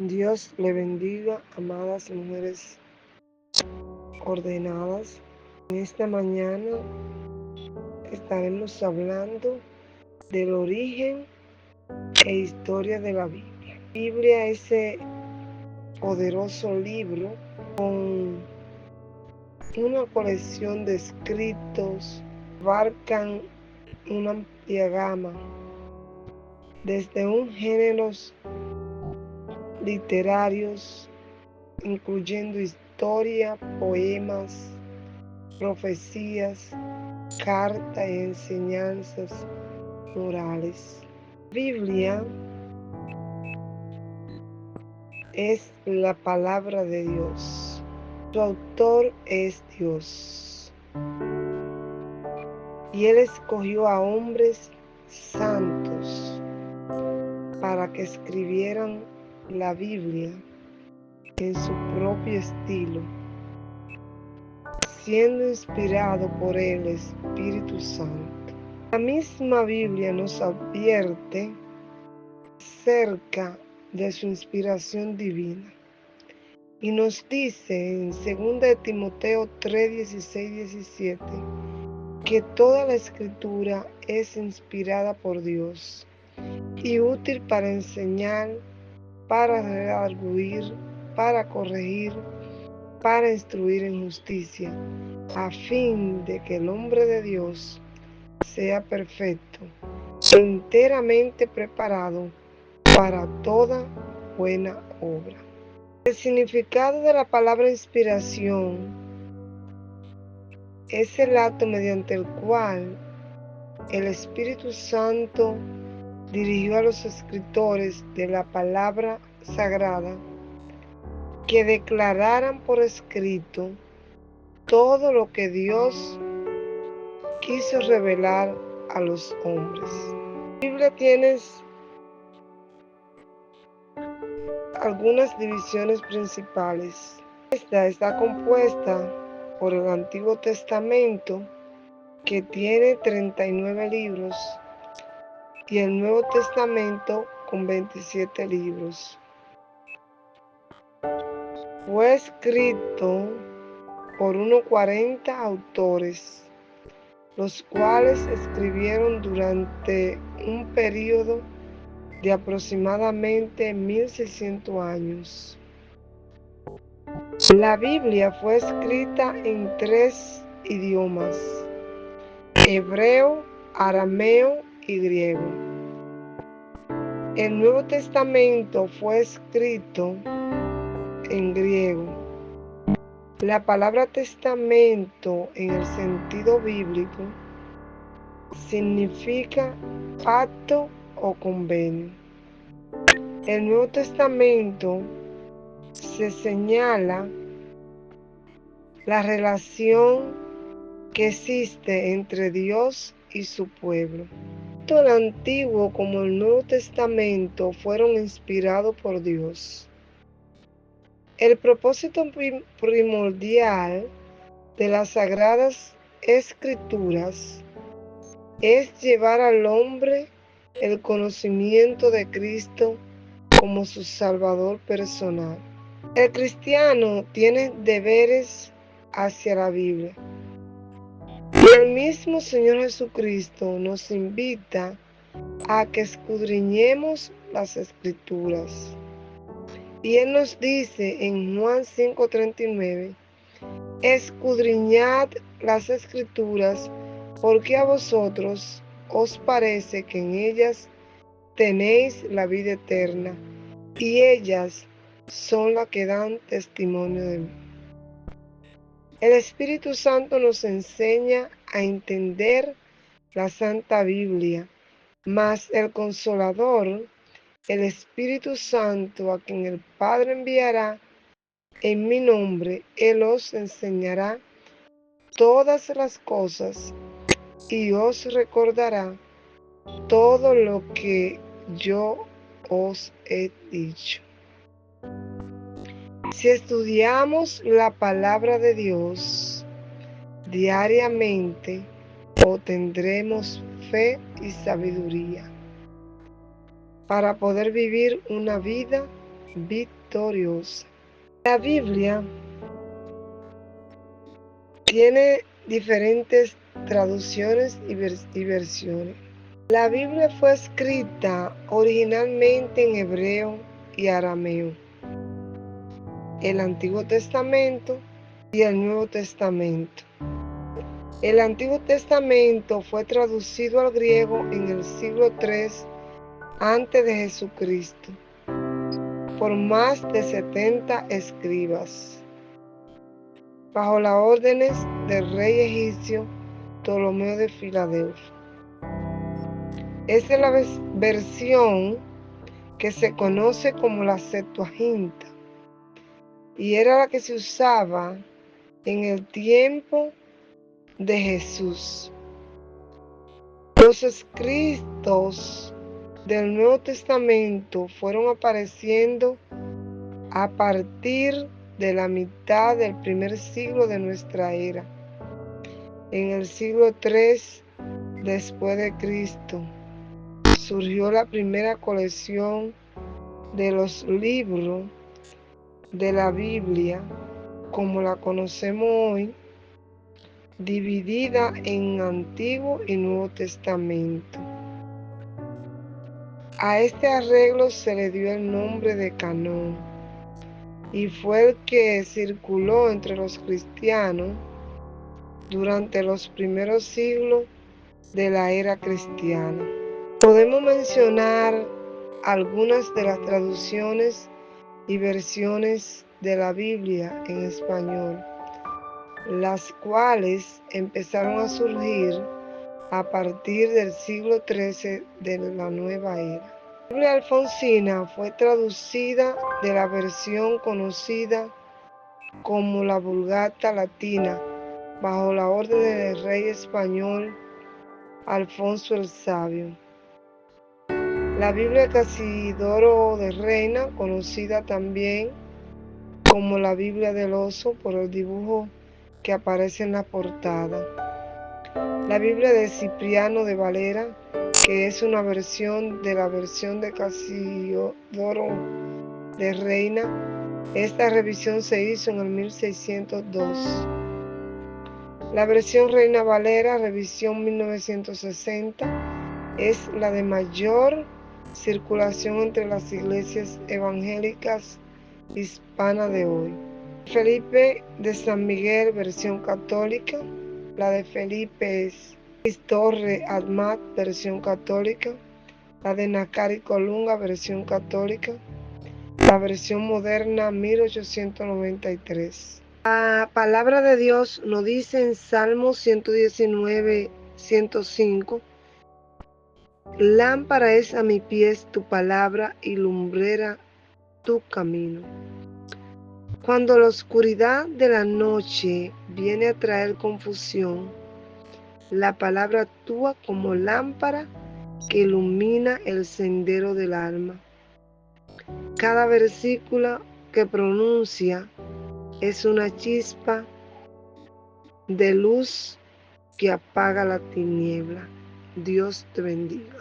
Dios le bendiga, amadas mujeres ordenadas. En esta mañana estaremos hablando del origen e historia de la Biblia. La Biblia es ese poderoso libro con una colección de escritos que abarcan una amplia gama, desde géneros literarios, incluyendo historia, poemas, profecías, cartas y enseñanzas morales. La Biblia es la palabra de Dios. Su autor es Dios. Y Él escogió a hombres santos para que escribieran la Biblia en su propio estilo, siendo inspirado por el Espíritu Santo. La misma Biblia nos advierte acerca de su inspiración divina y nos dice en 2 Timoteo 3, 16, 17 que toda la escritura es inspirada por Dios y útil para enseñar, para redarguir, para corregir, para instruir en justicia, a fin de que el hombre de Dios sea perfecto, enteramente preparado para toda buena obra. El significado de la palabra inspiración es el acto mediante el cual el Espíritu Santo dirigió a los escritores de la palabra sagrada que declararan por escrito todo lo que Dios quiso revelar a los hombres. La Biblia tiene algunas divisiones principales. Esta está compuesta por el Antiguo Testamento, que tiene 39 libros, y el Nuevo Testamento con 27 libros. Fue escrito por unos 40 autores, los cuales escribieron durante un periodo de aproximadamente 1600 años. La Biblia fue escrita en 3 idiomas: hebreo, arameo y griego. El Nuevo Testamento fue escrito en griego. La palabra testamento en el sentido bíblico significa pacto o convenio. El Nuevo Testamento se señala la relación que existe entre Dios y su pueblo. Tanto el Antiguo como el Nuevo Testamento fueron inspirados por Dios. El propósito primordial de las Sagradas Escrituras es llevar al hombre el conocimiento de Cristo como su Salvador personal. El cristiano tiene deberes hacia la Biblia. Y el mismo Señor Jesucristo nos invita a que escudriñemos las Escrituras. Y Él nos dice en Juan 5:39, escudriñad las Escrituras, porque a vosotros os parece que en ellas tenéis la vida eterna, y ellas son las que dan testimonio de mí. El Espíritu Santo nos enseña a entender la Santa Biblia, mas el Consolador, el Espíritu Santo, a quien el Padre enviará en mi nombre, Él os enseñará todas las cosas y os recordará todo lo que yo os he dicho. Si estudiamos la palabra de Dios diariamente, obtendremos fe y sabiduría para poder vivir una vida victoriosa. La Biblia tiene diferentes traducciones y versiones. La Biblia fue escrita originalmente en hebreo y arameo, el Antiguo Testamento y el Nuevo Testamento. El Antiguo Testamento fue traducido al griego en el siglo III antes de Jesucristo por más de 70 escribas, bajo las órdenes del rey egipcio Ptolomeo de Filadelfia. Esta es la versión que se conoce como la Septuaginta y era la que se usaba en el tiempo de Jesús. Los escritos del Nuevo Testamento fueron apareciendo a partir de la mitad del primer siglo de nuestra era, en el siglo III después de Cristo. Surgió la primera colección de los libros de la Biblia, como la conocemos hoy, dividida en Antiguo y Nuevo Testamento. A este arreglo se le dio el nombre de Canon y fue el que circuló entre los cristianos durante los primeros siglos de la era cristiana. Podemos mencionar algunas de las traducciones y versiones de la Biblia en español, las cuales empezaron a surgir a partir del siglo XIII de la nueva era. La Biblia alfonsina fue traducida de la versión conocida como la Vulgata Latina, bajo la orden del rey español Alfonso el Sabio. La Biblia Casidoro de Reina, conocida también como la Biblia del Oso por el dibujo que aparece en la portada. La Biblia de Cipriano de Valera, que es una versión de la versión de Casidoro de Reina. Esta revisión se hizo en el 1602. La versión Reina Valera, revisión 1960, es la de mayor circulación entre las iglesias evangélicas hispanas de hoy. Felipe de San Miguel, versión católica. La de Felipe es Torre Amat, versión católica. La de Nacari Colunga, versión católica. La versión moderna 1893. La palabra de Dios nos dice en Salmo 119, 105: lámpara es a mis pies tu palabra y lumbrera tu camino. Cuando la oscuridad de la noche viene a traer confusión, la palabra actúa como lámpara que ilumina el sendero del alma. Cada versículo que pronuncia es una chispa de luz que apaga la tiniebla. Dios te bendiga.